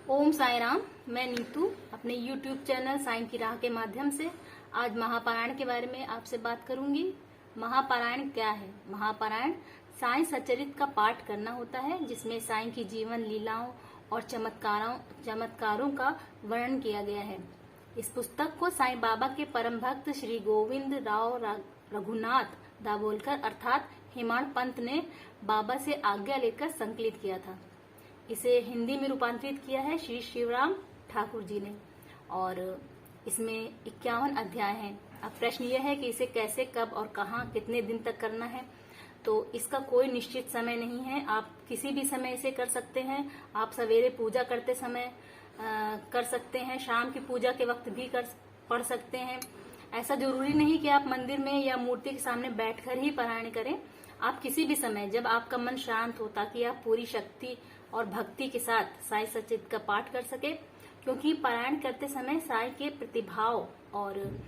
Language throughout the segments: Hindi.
ओम साई राम। मैं नीतू अपने YouTube चैनल साईं की राह के माध्यम से आज महापारायण के बारे में आपसे बात करूंगी। महापारायण क्या है? महापारायण साईं सच्चरित्र का पाठ करना होता है, जिसमें साईं की जीवन लीलाओं और चमत्कारों का वर्णन किया गया है। इस पुस्तक को साईं बाबा के परम भक्त श्री गोविंद राव रघुनाथ दाभोलकर अर्थात हेमाड़ पंत ने बाबा से आज्ञा लेकर संकलित किया था। इसे हिंदी में रूपांतरित किया है श्री शिवराम ठाकुर जी ने और इसमें 51 अध्याय हैं। अब प्रश्न यह है कि इसे कैसे, कब और कहाँ, कितने दिन तक करना है। तो इसका कोई निश्चित समय नहीं है, आप किसी भी समय इसे कर सकते हैं। आप सवेरे पूजा करते समय कर सकते हैं, शाम की पूजा के वक्त भी पढ़ सकते हैं। ऐसा जरूरी नहीं कि आप मंदिर में या मूर्ति के सामने बैठकर ही पारायण करें। आप किसी भी समय जब आपका मन शांत हो, ताकि आप पूरी शक्ति और भक्ति के साथ साईं सच्चिदानंद का पाठ कर सके, क्योंकि पारायण करते समय साईं के प्रतिभाव और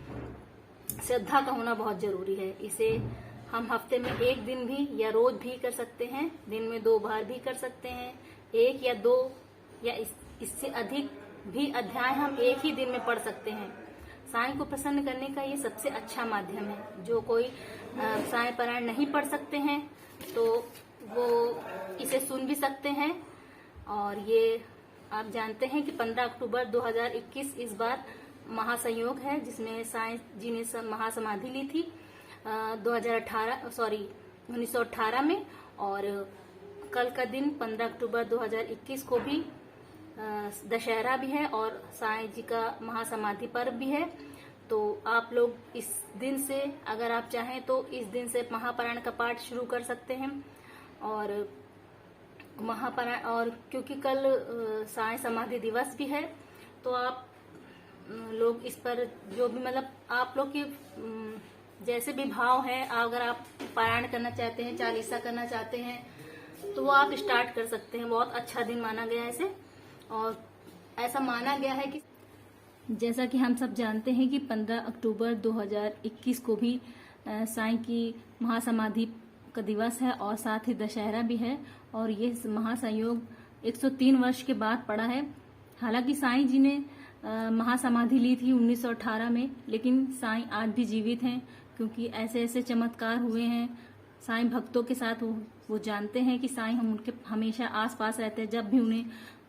श्रद्धा का होना बहुत जरूरी है। इसे हम हफ्ते में एक दिन भी या रोज भी कर सकते हैं, दिन में 2 बार भी कर सकते हैं। 1 या 2 या इससे अधिक भी अध्याय हम एक ही दिन में पढ़ सकते हैं। साईं को प्रसन्न करने का ये सबसे अच्छा माध्यम है। जो कोई साईं पारायण नहीं पढ़ सकते हैं तो वो इसे सुन भी सकते हैं। और ये आप जानते हैं कि 15 अक्टूबर 2021 इस बार महासंयोग है, जिसमें साईं जी ने महासमाधि ली थी 1918 में। और कल का दिन 15 अक्टूबर 2021 को भी दशहरा भी है और साईं जी का महासमाधि पर्व भी है। तो आप लोग इस दिन से, अगर आप चाहें तो इस दिन से महापारायण का पाठ शुरू कर सकते हैं। और महापारायण, और क्योंकि कल साईं समाधि दिवस भी है, तो आप लोग इस पर जो भी मतलब आप लोग की जैसे भी भाव है, अगर आप पारायण करना चाहते हैं, चालीसा करना चाहते हैं, तो वो आप स्टार्ट कर सकते हैं। बहुत अच्छा दिन माना गया है इसे। और ऐसा माना गया है कि जैसा कि हम सब जानते हैं कि 15 अक्टूबर 2021 को भी साईं की महासमाधि का दिवस है और साथ ही दशहरा भी है। और ये महासंयोग 103 वर्ष के बाद पड़ा है। हालांकि साईं जी ने महासमाधि ली थी 1918 में, लेकिन साईं आज भी जीवित हैं, क्योंकि ऐसे ऐसे चमत्कार हुए हैं। साईं भक्तों के साथ वो जानते हैं कि साईं हम उनके हमेशा आस पास रहते हैं। जब भी उन्हें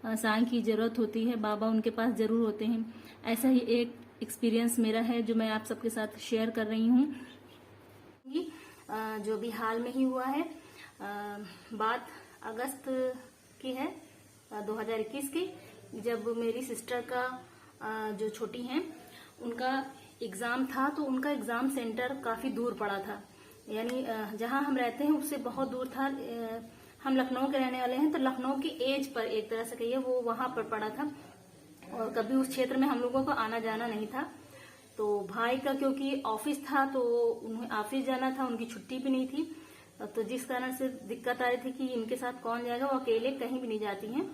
साईं की जरूरत होती है, बाबा उनके पास जरूर होते हैं। ऐसा ही एक एक्सपीरियंस मेरा है जो मैं आप सबके साथ शेयर कर रही हूँ। जो भी हाल में ही हुआ है, बात अगस्त की है 2021 की, जब मेरी सिस्टर का जो छोटी हैं उनका एग्जाम था। तो उनका एग्जाम सेंटर काफी दूर पड़ा था, यानी जहां हम रहते हैं उससे बहुत दूर था। हम लखनऊ के रहने वाले हैं, तो लखनऊ की एज पर एक तरह से कहिए वो वहां पर पड़ा था और कभी उस क्षेत्र में हम लोगों को आना जाना नहीं था। तो भाई का क्योंकि ऑफिस था, तो उन्हें ऑफिस जाना था, उनकी छुट्टी भी नहीं थी। तो जिस कारण से दिक्कत आ रही थी कि इनके साथ कौन जाएगा, वो अकेले कहीं भी नहीं जाती हैं।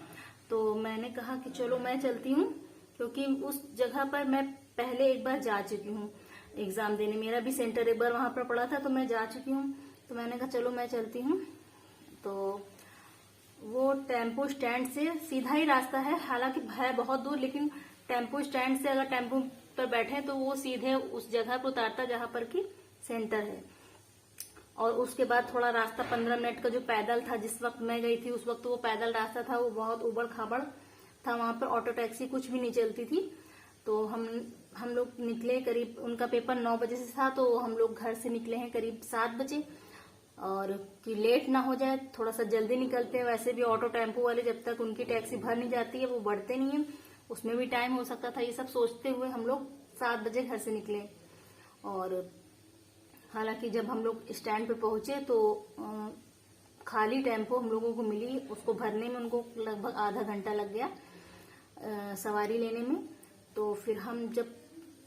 तो मैंने कहा कि चलो मैं चलती हूँ, क्योंकि उस जगह पर मैं पहले एक बार जा चुकी हूँ एग्जाम देने। मेरा भी सेंटर एक बार वहां पर पड़ा था, तो मैं जा चुकी हूँ। तो मैंने कहा चलो मैं चलती हूँ। तो वो टेम्पो स्टैंड से सीधा ही रास्ता है, हालांकि है बहुत दूर, लेकिन टेम्पो स्टैंड से अगर टेम्पो पर बैठे तो वो सीधे उस जगह पर उतारता जहां पर की सेंटर है। और उसके बाद थोड़ा रास्ता 15 मिनट का जो पैदल था, जिस वक्त मैं गई थी उस वक्त वो पैदल रास्ता था, वो बहुत उबड़ खाबड़ था। वहां पर ऑटो टैक्सी कुछ भी नहीं चलती थी। तो हम लोग निकले करीब, उनका पेपर 9 बजे से था, तो हम लोग घर से निकले हैं करीब 7 बजे। और कि लेट ना हो जाए, थोड़ा सा जल्दी निकलते हैं। वैसे भी ऑटो टेम्पो वाले जब तक उनकी टैक्सी भर नहीं जाती है वो बढ़ते नहीं है, उसमें भी टाइम हो सकता था। ये सब सोचते हुए हम लोग 7 बजे घर से निकले। और हालांकि जब हम लोग स्टैंड पे पहुंचे तो खाली टेम्पो हम लोगों को मिली। उसको भरने में उनको लगभग आधा घंटा लग गया सवारी लेने में। तो फिर हम जब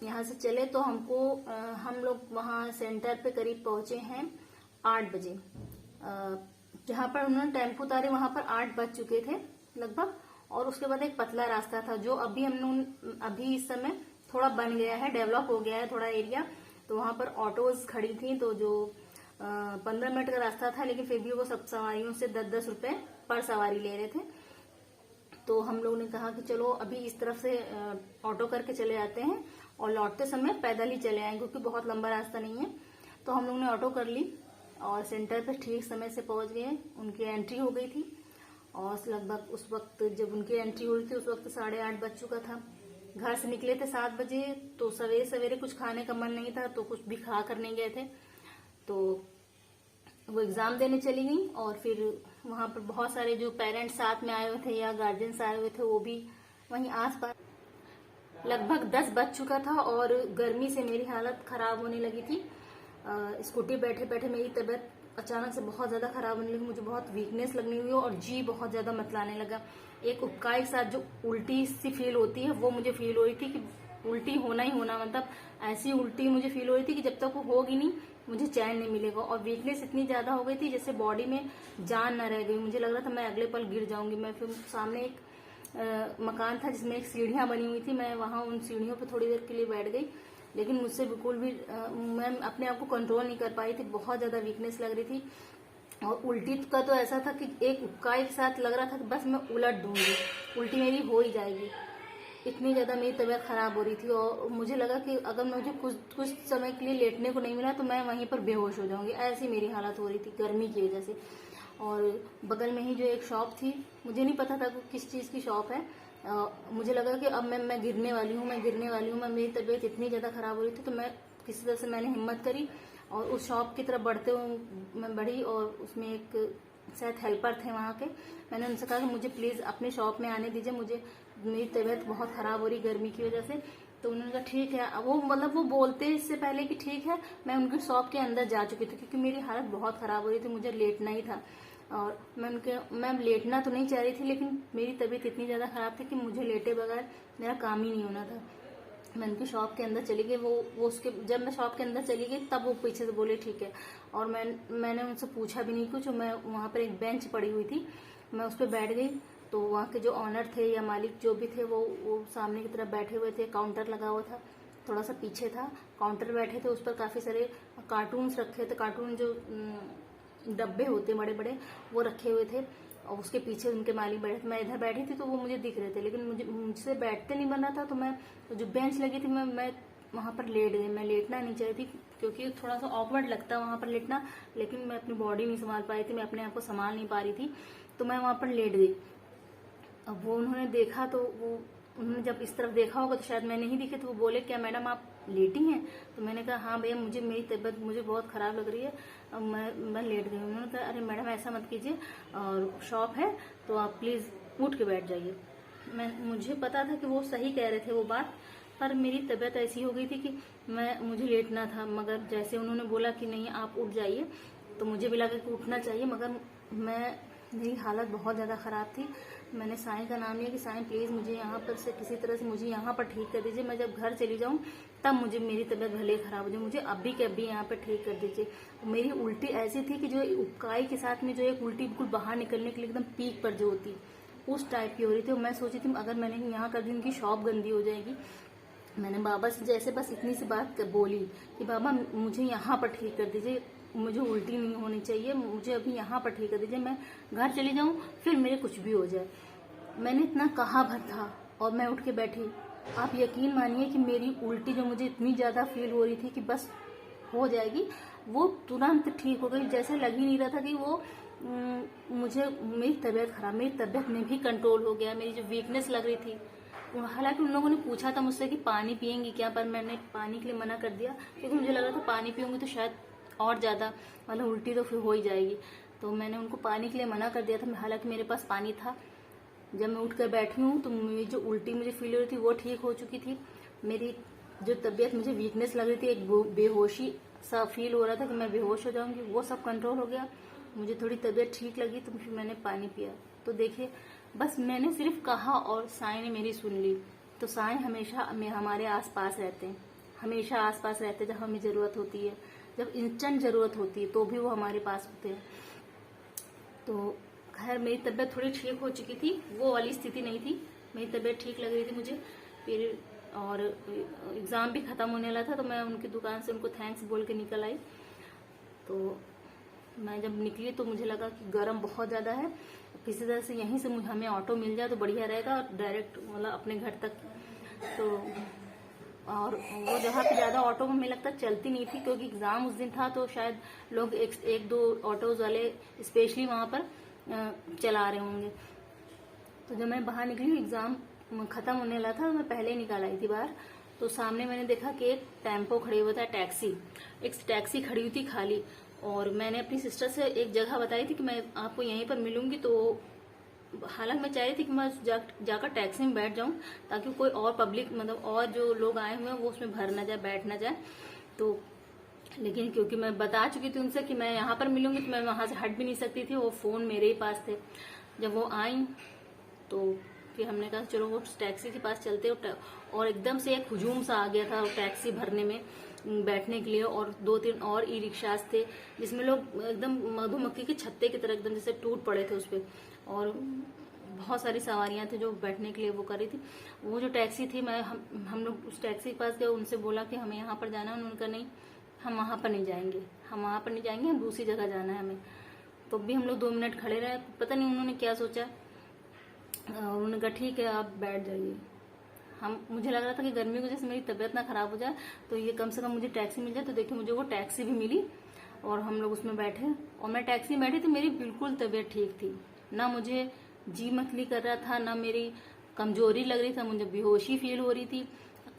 यहाँ से चले तो हम लोग वहाँ सेंटर पे करीब पहुंचे हैं 8 बजे। जहाँ पर उन्होंने टेम्पो उतारे वहां पर 8 बज चुके थे लगभग। और उसके बाद एक पतला रास्ता था, जो अभी इस समय थोड़ा बन गया है, डेवलप हो गया है थोड़ा एरिया। तो वहां पर ऑटोज खड़ी थी। तो जो 15 मिनट का रास्ता था, लेकिन फिर भी वो सब सवारियों से 10-10 रुपए पर सवारी ले रहे थे। तो हम लोगों ने कहा कि चलो अभी इस तरफ से ऑटो करके चले जाते हैं और लौटते समय पैदल ही चले आएंगे क्योंकि बहुत लंबा रास्ता नहीं है। तो हम लोगों ने ऑटो कर ली और सेंटर पर ठीक समय से पहुंच गए। उनकी एंट्री हो गई थी और लगभग उस वक्त जब उनकी एंट्री हुई थी उस वक्त 8:30 बज चुका था। घर से निकले थे 7 बजे, तो सवेरे सवेरे कुछ खाने का मन नहीं था तो कुछ भी खा कर नहीं गए थे। तो वो एग्जाम देने चली गई और फिर वहां पर बहुत सारे जो पेरेंट्स साथ में आए हुए थे या गार्जियंस आए हुए थे वो भी वहीं आसपास। लगभग 10 बज चुका था और गर्मी से मेरी हालत खराब होने लगी थी। स्कूटी बैठे बैठे मेरी तबीयत अचानक से बहुत ज्यादा खराब होने लगी, मुझे बहुत वीकनेस लगने हुई और जी बहुत ज्यादा मतलाने लगा। एक उपकाई के साथ जो उल्टी सी फील होती है वो मुझे फील हो रही थी कि उल्टी होना ही होना, मतलब ऐसी उल्टी मुझे फील हो रही थी कि जब तक वो होगी नहीं मुझे चैन नहीं मिलेगा। और वीकनेस इतनी ज्यादा हो गई थी जैसे बॉडी में जान न रह गई, मुझे लग रहा था मैं अगले पल गिर जाऊंगी। मैं फिर सामने एक मकान था जिसमें एक सीढ़ियां बनी हुई थी, मैं वहां उन सीढ़ियों पर थोड़ी देर के लिए बैठ गई, लेकिन मुझसे बिल्कुल भी मैं अपने आप को कंट्रोल नहीं कर पाई थी, बहुत ज्यादा वीकनेस लग रही थी। और उल्टी का तो ऐसा था कि एक उक्काई के साथ लग रहा था कि बस मैं उलट दूंगी, उल्टी मेरी हो ही जाएगी, इतनी ज्यादा मेरी तबीयत खराब हो रही थी। और मुझे लगा कि अगर मुझे कुछ समय के लिए लेटने को नहीं मिला तो मैं वहीं पर बेहोश हो जाऊंगी, ऐसी मेरी हालत हो रही थी गर्मी की वजह से। और बगल में ही जो एक शॉप थी, मुझे नहीं पता था किस चीज की शॉप है, मुझे लगा कि अब मैं गिरने वाली हूँ, मेरी तबीयत इतनी ज्यादा खराब हो रही थी। तो मैं किसी तरह से मैंने हिम्मत करी और उस शॉप की तरफ बढ़ते हुए मैं बढ़ी और उसमें एक शायद हेल्पर थे वहाँ के, मैंने उनसे कहा कि मुझे प्लीज अपने शॉप में आने दीजिए, मुझे मेरी तबीयत बहुत खराब हो रही गर्मी की वजह से। तो उन्होंने कहा ठीक है। वो बोलते इससे पहले कि ठीक है, मैं उनके शॉप के अंदर जा चुकी थी क्योंकि मेरी हालत बहुत खराब हो रही थी, मुझे लेटना ही था। और मैं लेटना तो नहीं चाह रही थी लेकिन मेरी तबीयत इतनी ज्यादा खराब थी कि मुझे लेटे बगैर मेरा काम ही नहीं होना था। मैं उनकी शॉप के अंदर चली गई, वो उसके जब मैं शॉप के अंदर चली गई तब वो पीछे से बोले ठीक है। और मैंने उनसे पूछा भी नहीं कुछ, मैं वहां पर एक बेंच पड़ी हुई थी, मैं उस पर बैठ गई। तो वहाँ के जो ऑनर थे या मालिक जो भी थे वो सामने की तरफ बैठे हुए थे, काउंटर लगा हुआ था, थोड़ा सा पीछे था काउंटर, बैठे थे, उस पर काफी सारे कार्टून्स रखे थे, कार्टून जो डब्बे होते बड़े बड़े वो रखे हुए थे और उसके पीछे उनके मालिक बैठे थे। मैं इधर बैठी थी तो वो मुझे दिख रहे थे लेकिन मुझसे बैठते नहीं बन रहा था। तो मैं जो बेंच लगी थी मैं वहां पर लेट गई। मैं लेटना नहीं चाहती थी क्योंकि थोड़ा सा ऑकवर्ड लगता है वहां पर लेटना, लेकिन मैं अपनी बॉडी नहीं संभाल पा रही थी, मैं अपने आप को संभाल नहीं पा रही थी, तो मैं वहां पर लेट गई। अब वो उन्होंने देखा तो उन्होंने जब इस तरफ देखा होगा तो शायद मैं नहीं दिखे, तो वो बोले क्या मैडम आप लेटी हैं? तो मैंने कहा हाँ भैया मेरी तबीयत मुझे बहुत खराब लग रही है, अब मैं लेट गई। उन्होंने कहा अरे मैडम ऐसा मत कीजिए, और शॉप है तो आप प्लीज उठ के बैठ जाइए। मुझे पता था कि वो सही कह रहे थे वो बात, पर मेरी तबीयत ऐसी हो गई थी कि मुझे लेटना था, मगर जैसे उन्होंने बोला कि नहीं आप उठ जाइए तो मुझे भी लगा कि उठना चाहिए, मगर मेरी हालत बहुत ज्यादा खराब थी। मैंने साईं का नाम लिया कि साईं प्लीज मुझे यहाँ पर से किसी तरह से मुझे यहाँ पर ठीक कर दीजिए, मैं जब घर चली जाऊँ तब मुझे मेरी तबीयत भले ही खराब हो जाए, मुझे अभी के अभी यहाँ पर ठीक कर दीजिए। मेरी उल्टी ऐसी थी कि जो उबकाई के साथ में जो एक उल्टी बिल्कुल बाहर निकलने के लिए एकदम पीक पर जो होती उस टाइप की हो रही थी। मैं सोची थी अगर मैंने यहाँ कर दी उनकी शॉप गंदी हो जाएगी। मैंने बाबा से जैसे बस इतनी सी बात बोली कि बाबा मुझे यहाँ पर ठीक कर दीजिए, मुझे उल्टी नहीं होनी चाहिए, मुझे अभी यहाँ पर ठीक कर दीजिए, मैं घर चली जाऊँ फिर मेरे कुछ भी हो जाए। मैंने इतना कहा भर था और मैं उठ के बैठी। आप यकीन मानिए कि मेरी उल्टी जो मुझे इतनी ज्यादा फील हो रही थी कि बस हो जाएगी, वो तुरंत ठीक हो गई। जैसे लग ही नहीं रहा था कि वो मेरी तबीयत खराब, मेरी तबीयत में भी कंट्रोल हो गया। मेरी जो वीकनेस लग रही थी, हालांकि उन लोगों ने पूछा था मुझसे कि पानी पियेंगी क्या, पर मैंने पानी के लिए मना कर दिया क्योंकि मुझे लग रहा था पानी पीऊंगी तो शायद और ज्यादा मतलब उल्टी तो फिर हो ही जाएगी। तो मैंने उनको पानी के लिए मना कर दिया था, हालांकि मेरे पास पानी था। जब मैं उठकर बैठी हूँ तो मेरी जो उल्टी मुझे फील हो रही थी वो ठीक हो चुकी थी। मेरी जो तबीयत मुझे वीकनेस लग रही थी, एक बेहोशी सा फील हो रहा था कि मैं बेहोश हो जाऊंगी, वो सब कंट्रोल हो गया। मुझे थोड़ी तबीयत ठीक लगी तो फिर मैंने पानी पिया। तो देखिए बस मैंने सिर्फ कहा और साईं ने मेरी सुन ली। तो साईं हमेशा हमारे आसपास रहते हैं, हमेशा आसपास रहते हैं। जब हमें जरूरत होती है, जब इंस्टेंट जरूरत होती है तो भी वो हमारे पास होते हैं। तो खैर मेरी तबीयत थोड़ी ठीक हो चुकी थी, वो वाली स्थिति नहीं थी, मेरी तबीयत ठीक लग रही थी मुझे। फिर और एग्जाम भी खत्म होने वाला था तो मैं उनकी दुकान से उनको थैंक्स बोल के निकल आई। तो मैं जब निकली तो मुझे लगा कि गर्म बहुत ज्यादा है, किसी तरह से यहीं से हमें ऑटो मिल जाए तो बढ़िया रहेगा, और डायरेक्ट मतलब अपने घर तक। तो और वो जगह पे ज्यादा ऑटो हमें लगता चलती नहीं थी, क्योंकि एग्जाम उस दिन था, तो शायद लोग एक दो ऑटोज वाले स्पेशली वहां पर चला रहे होंगे। तो जब मैं बाहर निकली, एग्जाम खत्म होने लगा था, तो मैं पहले निकल आई थी बाहर, तो सामने मैंने देखा कि एक टेम्पो खड़ी हुआ था, एक टैक्सी खड़ी हुई थी खाली। और मैंने अपनी सिस्टर से एक जगह बताई थी कि मैं आपको यहीं पर मिलूंगी, तो हालांकि मैं चाह रही थी कि मैं जाकर टैक्सी में बैठ जाऊं, ताकि कोई और पब्लिक मतलब और जो लोग आए हुए हैं वो उसमें भर ना जाए, बैठ ना जाए। तो लेकिन क्योंकि मैं बता चुकी थी उनसे कि मैं यहाँ पर मिलूंगी, तो मैं वहां से हट भी नहीं सकती थी, वो फोन मेरे ही पास थे। जब वो आई तो फिर हमने कहा चलो वो टैक्सी के पास चलते, और एकदम से एक हुजूम सा आ गया था टैक्सी भरने में बैठने के लिए, और 2-3 और ई रिक्शाज थे, जिसमें लोग एकदम मधुमक्खी के छत्ते की तरह एकदम जैसे टूट पड़े थे उस पर, और बहुत सारी सवारियां थी जो बैठने के लिए वो कर रही थी। वो जो टैक्सी थी, हम लोग उस टैक्सी के पास गए, उनसे बोला कि हमें यहाँ पर जाना है। उन्होंने कहा नहीं, हम वहां पर नहीं जाएंगे, हम दूसरी जगह जाना है हमें। तो भी हम लोग 2 मिनट खड़े रहे, पता नहीं उन्होंने क्या सोचा। उन्होंने कहा ठीक है आप बैठ जाइए। मुझे लग रहा था कि गर्मी की वजह से मेरी तबीयत ना खराब हो जाए, तो ये कम से कम मुझे टैक्सी मिल जाए। तो देखिए मुझे वो टैक्सी भी मिली, और हम लोग उसमें बैठे, और मैं टैक्सी में बैठी तो मेरी बिल्कुल तबीयत ठीक थी, ना मुझे जी मतली कर रहा था, ना मेरी कमजोरी लग रही था, मुझे बेहोशी फील हो रही थी,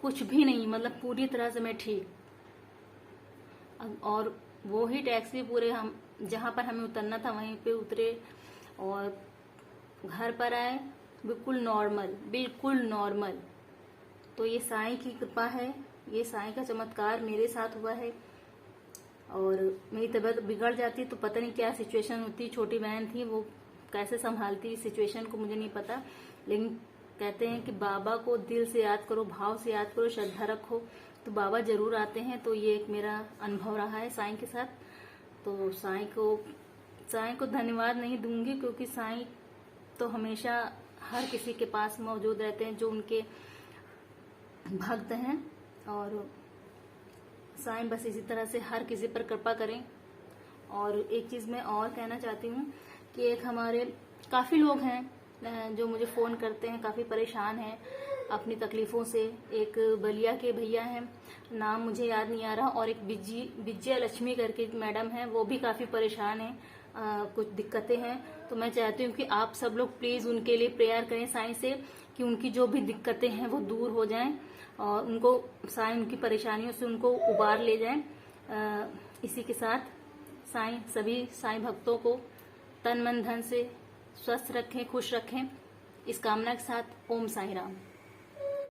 कुछ भी नहीं, मतलब पूरी तरह से मैं ठीक। और वो ही टैक्सी पूरे हम जहां पर हमें उतरना था वहीं पे उतरे, और घर पर आए बिल्कुल नॉर्मल। तो ये साईं की कृपा है, ये साईं का चमत्कार मेरे साथ हुआ है। और मेरी तबीयत बिगड़ जाती तो पता नहीं क्या सिचुएशन होती, छोटी बहन थी, वो कैसे संभालती सिचुएशन को मुझे नहीं पता। लेकिन कहते हैं कि बाबा को दिल से याद करो, भाव से याद करो, श्रद्धा रखो, तो बाबा जरूर आते हैं। तो ये एक मेरा अनुभव रहा है साईं के साथ। तो साईं को धन्यवाद नहीं दूंगी, क्योंकि साईं तो हमेशा हर किसी के पास मौजूद रहते हैं जो उनके भक्त हैं। और साईं बस इसी तरह से हर किसी पर कृपा करें। और एक चीज मैं और कहना चाहती हूँ कि एक हमारे काफी लोग हैं जो मुझे फोन करते हैं, काफी परेशान हैं अपनी तकलीफों से। एक बलिया के भैया हैं, नाम मुझे याद नहीं आ रहा, और एक विजया लक्ष्मी करके मैडम है, वो भी काफी परेशान है, कुछ दिक्कतें हैं। तो मैं चाहती हूँ कि आप सब लोग प्लीज उनके लिए प्रेयर करें साईं से, कि उनकी जो भी दिक्कतें हैं वो दूर हो जाएं, और उनको साईं उनकी परेशानियों से उनको उबार ले जाएं। इसी के साथ साईं सभी साईं भक्तों को तन मन धन से स्वस्थ रखें, खुश रखें, इस कामना के साथ ओम साईं राम।